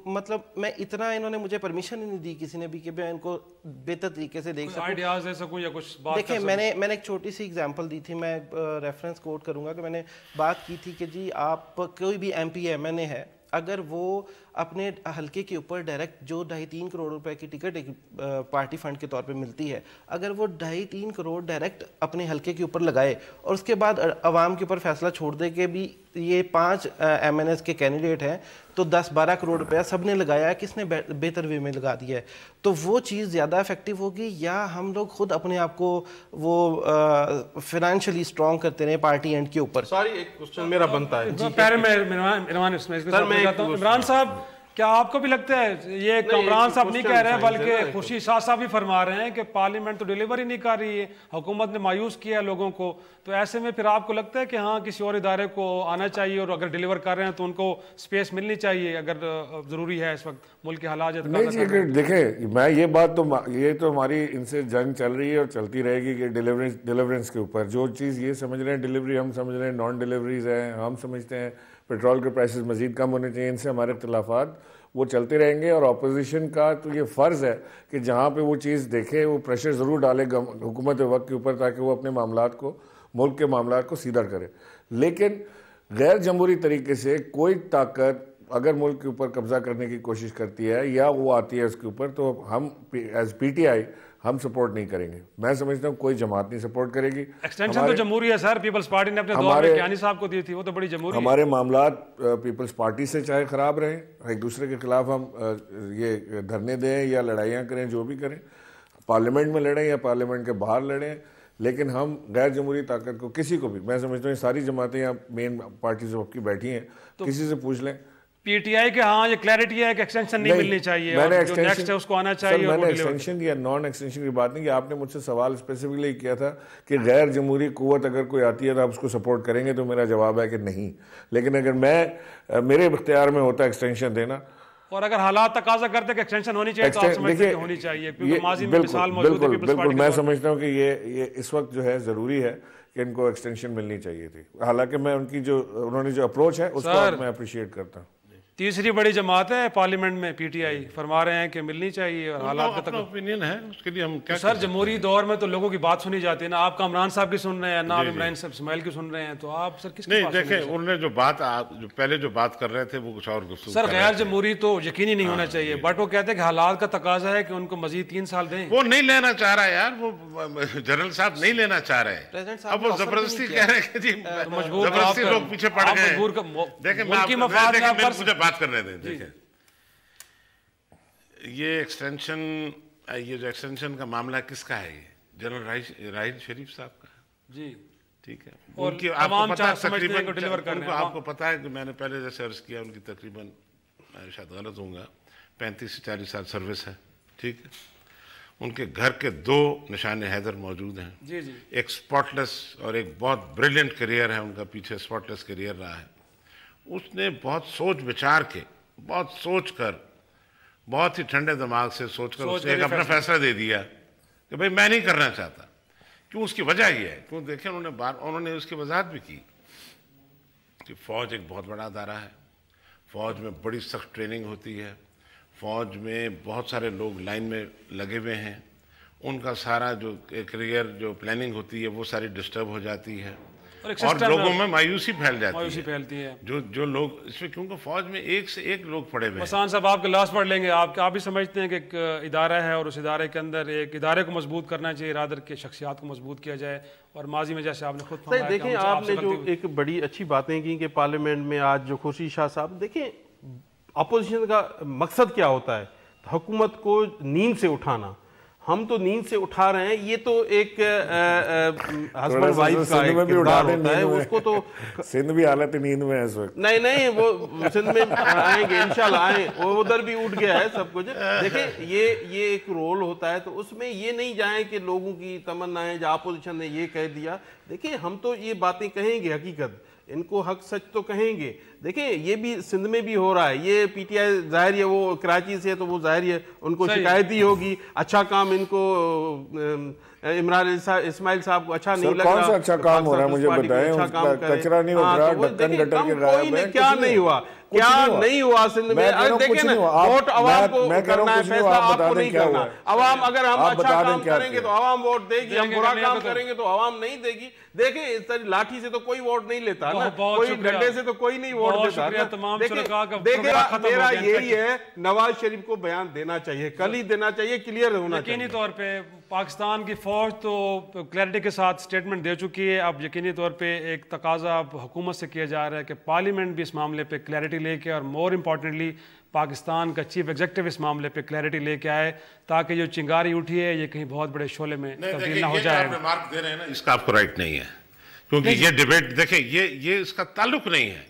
مطلب میں اتنا انہوں نے مجھے پرمیشن نہیں دی کسی نے بھی کہ میں ان کو بہتر طریقے سے دیکھ سکوں. دیکھیں میں نے ایک چھوٹی سی ایگزامپل دی تھی, میں ریفرنس کوٹ کروں گا کہ میں نے بات کی تھی کہ جی آپ کوئی بھی ایم پی ایم این اے ہے, اگر وہ اپنے حلقے کے اوپر ڈائریکٹ جو 2.5-3 کروڑ روپے کی ٹکٹ ایک پارٹی فنڈ کے طور پہ ملتی ہے، اگر وہ 2.5-3 کروڑ ڈائریکٹ اپنے حلقے کے اوپر لگائے اور اس کے بعد عوام کے اوپر فیصلہ چھوڑ دے کہ بھی یہ 5 MNS کے کینڈیڈیٹ ہیں تو 10-12 کروڑ روپیہ سب نے لگایا ہے، کس نے بہتر وے میں لگا دیا ہے، تو وہ چیز زیادہ افیکٹو ہوگی، یا ہم لوگ خود اپنے آپ کو وہ فائنینشلی اسٹرانگ کرتے رہے پارٹی اینڈ کے اوپر؟ ساری ایک کوشچن میرا بنتا ہے پہلے میں عمران صاحب، کیا آپ کو بھی لگتا ہے یہ کامران صاحب نہیں کہہ رہے ہیں بلکہ خورشید شاہ صاحب بھی فرما رہے ہیں کہ پارلیمنٹ تو ڈیلیور ہی نہیں کر رہی ہے، حکومت نے مایوس کیا ہے لوگوں کو، تو ایسے میں پھر آپ کو لگتا ہے کہ ہاں کسی اور ادارے کو آنا چاہیے اور اگر ڈیلیور کر رہے ہیں تو ان کو سپیس ملنی چاہیے اگر ضروری ہے اس وقت ملک کے حالات؟ نہیں جی، اگر دیکھیں میں یہ بات تو یہ تو ہماری ان سے جنگ چل رہی ہے اور چلتی رہے گی کہ ڈیلیورنس کے اوپر جو چیز یہ سمجھ رہے ہیں ڈیلیوری ہم سمجھ رہے ہیں نان ڈیلیوریز ہیں، ہم سمجھتے ہیں پیٹرول کے پرائسز مزید کم ہونے چاہیے، ان سے ہمارے اختلافات وہ چلتے رہیں گے، اور اپوزیشن کا تو یہ فرض ہے کہ جہاں پہ وہ چیز دیکھے وہ پریشر ضرور ڈالے حکومت وقت کے اوپر تاکہ وہ اپنے معاملات کو، ملک کے معاملات کو سیدھا کرے. لیکن غیر جمہوری طریقے سے کوئی طاقت اگر ملک کے اوپر قبضہ کرنے کی کوشش کرتی ہے یا وہ آتی ہے اس کے اوپر، تو ہم ایز پی ٹی آئی ہم سپورٹ نہیں کریں گے. میں سمجھتا ہوں کوئی جماعت نہیں سپورٹ کرے گی. ایکسٹینشن تو جمہوری ہے سر، پیپلز پارٹی نے اپنے دور میں کیانی صاحب کو دی تھی، وہ تو بڑی جمہوری ہے. ہمارے معاملات پیپلز پارٹی سے چاہے خراب رہیں، ایک دوسرے کے خلاف ہم یہ دھرنے دیں یا لڑائیاں کریں، جو بھی کریں، پارلیمنٹ میں لڑیں یا پارلیمنٹ کے باہر لڑیں، لیکن ہم غیر جمہوری طاقت کو کسی کو بھی، میں سمجھتا ہوں یہ ساری جماعتیں یہاں مین پارٹیز آپ کی بیٹھی ہیں، کسی سے پوچھ لیں. پی ٹی آئی کے ہاں یہ کلیئرٹی ہے کہ ایکسٹینشن نہیں ملنی چاہیے اور جو نیکسٹ ہے اس کو آنا چاہیے. میں نے ایکسٹینشن یا نان ایکسٹینشن کی بات نہیں کی، آپ نے مجھ سے سوال اسپیسیفکلی کیا تھا کہ غیر جمہوری قوت اگر کوئی آتی ہے تو آپ اس کو سپورٹ کریں گے، تو میرا جواب ہے کہ نہیں. لیکن اگر میرے اختیار میں ہوتا ایکسٹینشن دینا اور اگر حالات تقاضا کرتے کہ ایکسٹینشن ہونی چاہیے تو آپ سمجھتے ہیں کہ ہونی چاہیے، کیونکہ ماضی میں مثال موجود ہے پیپلز پارٹی. بالکل میں سمجھتا ہوں کہ یہ اس وقت جو ہے ضروری ہے کہ ان کو ایکسٹینشن ملنی چاہیے تھی. حالانکہ میں ان کی جو انہوں نے جو اپروچ ہے اس کو میں اپریشیٹ کرتا ہوں. تیسری بڑی جماعت ہے پارلیمنٹ میں پی ٹی آئی، فرما رہے ہیں کہ ملنی چاہیے اور حالات کا اوپینین ہے اس کے لیے ہم کیا سر جمہوری دور میں تو لوگوں کی بات سنی جاتی ہے نا. آپ کامران صاحب کی سن رہے ہیں نا، آپ عمران صاحب اسماعیل کی سن رہے ہیں، تو آپ سر کس کی نہیں دیکھیں انہوں نے جو بات جو پہلے جو بات کر رہے تھے وہ کچھ اور گفتگو سر غیر جمہوری تو یقینی نہیں ہونا چاہیے، بٹ وہ کہتے ہیں کہ حالات کا تقاضا ہے کہ ان کو مزید 3 سال دیں. وہ نہیں لینا چاہ رہا ہے یار، وہ جنرل صاحب نہیں لینا چاہ رہے، اب وہ زبردستی کہہ رہے ہیں کہ جی زبردستی لوگ پیچھے پڑ گئے ہیں. دیکھیں مجھے بات کرنے دیں. دیکھیں یہ جو ایکسٹینشن کا معاملہ کس کا ہے؟ یہ جنرل راحیل شریف صاحب کا جی ٹھیک ہے. ان کی آپ کو پتا ہے کہ میں نے پہلے جیسے عرض کیا ان کی تقریباً شاید غلط ہوں گا 35 سے 40 سال سروس ہے. ٹھیک ہے. ان کے گھر کے 2 نشان حیدر موجود ہیں. جی جی. ایک اسپاٹلیس اور ایک بہت بریلینٹ کیریئر ہے ان کا، پیچھے اسپاٹلیس کیریئر رہا ہے. اس نے بہت سوچ بچار کے، بہت سوچ کر، بہت ہی ٹھنڈے دماغ سے سوچ کر اس نے ایک اپنا فیصلہ دے دیا کہ بھئی میں نہیں کرنا چاہتا. کیوں؟ اس کی وجہ یہ ہے کیوں دیکھیں انہوں نے اس کی وضاحت بھی کی کہ فوج ایک بہت بڑا ادارہ ہے، فوج میں بڑی سخت ٹریننگ ہوتی ہے، فوج میں بہت سارے لوگ لائن میں لگے ہوئے ہیں، ان کا سارا جو کیریئر جو پلاننگ ہوتی ہے وہ ساری ڈسٹرب ہو جاتی ہے اور لوگوں میں مایوسی پھیلتی ہے. جو لوگ اس میں کیونکہ فوج میں ایک سے ایک لوگ پڑے ہوئے ہیں. حسان صاحب آپ کے لاس پڑھ لیں گے، آپ بھی سمجھتے ہیں کہ ایک ادارہ ہے اور اس ادارے کے اندر ایک ادارے کو مضبوط کرنا چاہیے، ارادر کے شخصیات کو مضبوط کیا جائے، اور ماضی میں جیسے آپ نے خود فرمایا دیکھیں آپ نے جو ایک بڑی اچھی باتیں کی کہ پارلیمنٹ میں آج جو خورشید شاہ صاحب، دیکھیں اپوزیشن کا مقصد کیا ہوتا ہے؟ حکومت کو نیند سے اٹھانا. ہم تو نیند سے اٹھا رہے ہیں، یہ تو ایک ہسبینڈ وائف کا ایک کردار ہوتا ہے، اس کو تو سندھ بھی حالت نیند میں ہے اس وقت. نہیں وہ سندھ میں آئیں گے انشاءاللہ آئیں، ادھر بھی اٹھ گیا ہے سب کچھ. دیکھیں یہ ایک رول ہوتا ہے، تو اس میں یہ نہیں جائیں کہ لوگوں کی تمنائیں یا اپوزیشن نے یہ کہہ دیا. دیکھیں ہم تو یہ باتیں کہیں گے، حقیقت ان کو حق سچ تو کہیں گے. دیکھیں یہ بھی سندھ میں بھی ہو رہا ہے، یہ پی ٹی آئی ظاہر ہے وہ کراچی سے تو وہ ظاہر ہے ان کو شکایت ہی ہوگی. اچھا کام ان کو عمران اسماعیل صاحب کو اچھا نہیں لگ رہا. کون سا اچھا کام ہو رہا ہے مجھے بتائیں؟ کچرا نہیں اٹھ رہا، ڈکن گٹر کے غائب ہے، کیا نہیں ہوا. کیا نہیں ہوا سندھ میں؟ دیکھیں نا، ووٹ عوام کو کرنا ہے، فیصلہ آپ کو نہیں کرنا. عوام اگر ہم اچھا کام کریں گے تو عوام ووٹ دے گی، ہم برا کام کریں گے تو عوام نہیں دے گی. دیکھیں اس طرح لاٹھی سے تو کوئی ووٹ نہیں لیتا نا، کوئی ڈنڈے سے تو کوئی نہیں ووٹ دیتا. دیکھیں میرا یہی ہے، نواز شریف کو بیان دینا چاہیے، کل ہی دینا چاہیے، کلیئر ہونا چاہیے. یقینی طور پہ پاکستان کی فوج تو کلیئرٹی کے ساتھ سٹیٹمنٹ دے چکی ہے. اب یقینی طور پہ ایک تقاضا اب حکومت سے کیا جا رہا ہے کہ پارلیمنٹ بھی اس معاملے پہ کلیئرٹی لے کے، اور مور امپورٹنٹلی پاکستان کا چیف ایگزیکٹو اس معاملے پہ کلیئرٹی لے کے آئے، تاکہ جو چنگاری اٹھی ہے یہ کہیں بہت بڑے شعلے میں تبدیل نہ ہو جائے. یہ مارک دے رہے ہیں نا، اس کا آپ کو رائٹ نہیں ہے، کیونکہ یہ ڈیبیٹ دیکھیں یہ اس کا تعلق نہیں ہے.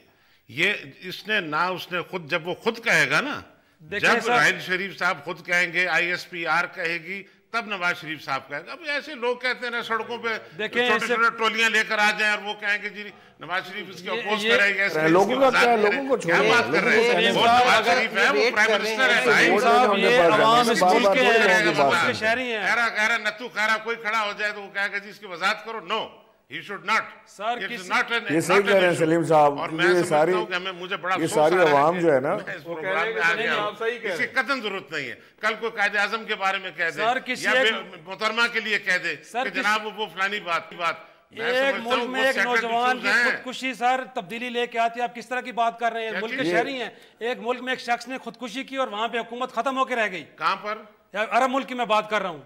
یہ اس نے نہ اس نے خود، جب وہ خود کہے گا نا، جب راحیل شریف صاحب خود کہیں گے، ISPR کہے گی، تب نواز شریف صاحب کہے گا. اب ایسے لوگ کہتے ہیں نا سڑکوں پہ چھوٹے چھوٹے ٹولیاں لے کر آ جائیں اور وہ کہیں گے جی نواز شریف اس کے اپوز کرے گا. لوگوں کا کیا، لوگوں کو کیا بات کر رہے ہیں؟ وہ نواز شریف ہے، وہ پرائم منسٹر ہے. خیرہ نتو خیرہ کوئی کھڑا ہو جائے تو وہ کہے گا جی اس کی وضاحت کرو. نو، he should not. یہ صحیح کہہ رہے ہیں سلیم صاحب. یہ ساری عوام جو ہے نا، اس کی قطعاً ضرورت نہیں ہے. کل کوئی قائد اعظم کے بارے میں کہہ دے یا محترمہ کے لیے کہہ دے کہ جناب وہ فلانی بات. ایک ملک میں ایک نوجوان کی خودکشی سر تبدیلی لے کے آتی ہے. آپ کس طرح کی بات کر رہے ہیں؟ ملک کے شہری ہیں. ایک ملک میں ایک شخص نے خودکشی کی اور وہاں پہ حکومت ختم ہو کے رہ گئی. کہاں پر؟ عرب ملک کی میں بات کر رہا ہوں.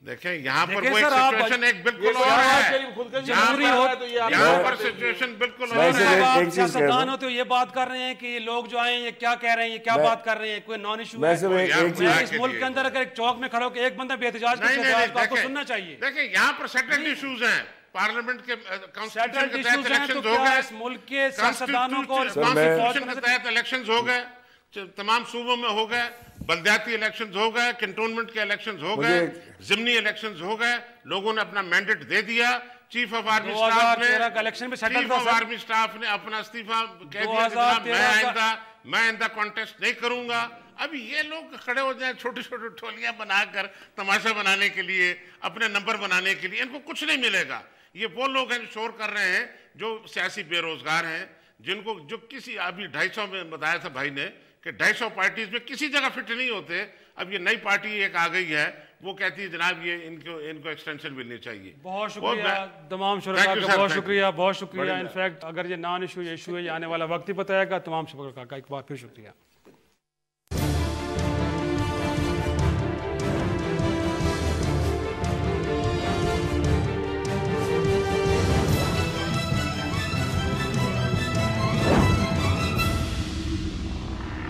دیکھیں یہاں پر وہ سچویشن ایک بالکل اور ہے. یہاں پر سچویشن بالکل اور ہے. آپ سیاستدان ہوتے ہو یہ بات کر رہے ہیں کہ یہ لوگ جو آئے ہیں یہ کیا کہہ رہے ہیں، یہ کیا بات کر رہے ہیں، کوئی نان ایشو ہے. اس ملک کے اندر اگر ایک چوک میں کھڑا ہو کہ ایک بندہ بے احتجاج کرتا ہے تو آپ کو سننا چاہیے. دیکھیں یہاں پر سیٹلڈ ایشوز ہیں. پارلیمنٹ کے کانسٹیٹیوشن کے تحت الیکشنز ہو گئے، اس ملک کے سیاستدانوں کو کانسٹیٹیوشن کے تحت الیکشنز ہو گئے، تمام صوبوں میں ہو گئے. بلدیاتی الیکشنز ہو گئے، کنٹونمنٹ کے الیکشنز ہو گئے، ضمنی الیکشنز ہو گئے. لوگوں نے اپنا مینڈیٹ دے دیا. چیف آف آرمی اسٹاف نے اپنا استعفیٰ کہہ دیا میں آئندہ کانٹیسٹ نہیں کروں گا. اب یہ لوگ کھڑے ہو جائیں چھوٹی چھوٹی ٹولیاں بنا کر تماشا بنانے کے لیے، اپنے نمبر بنانے کے لیے. ان کو کچھ نہیں ملے گا. یہ وہ لوگ ہیں جو شور کر رہے ہیں، جو سیاسی بے روزگار ہیں، جن کو جو کسی ابھی 250 میں بتایا تھا بھائی نے کہ 250 پارٹیز میں کسی جگہ فٹ نہیں ہوتے. اب یہ نئی پارٹی ایک آ گئی ہے، وہ کہتی ہے جناب یہ ان کو ایکسٹینشن ملنی چاہیے. بہت شکریہ تمام شرکاء کا، بہت شکریہ، بہت شکریہ. انفیکٹ اگر یہ نان ایشو ایشو ہے، یہ آنے والا وقت ہی بتائے گا. تمام شرکاء کا ایک بار پھر شکریہ.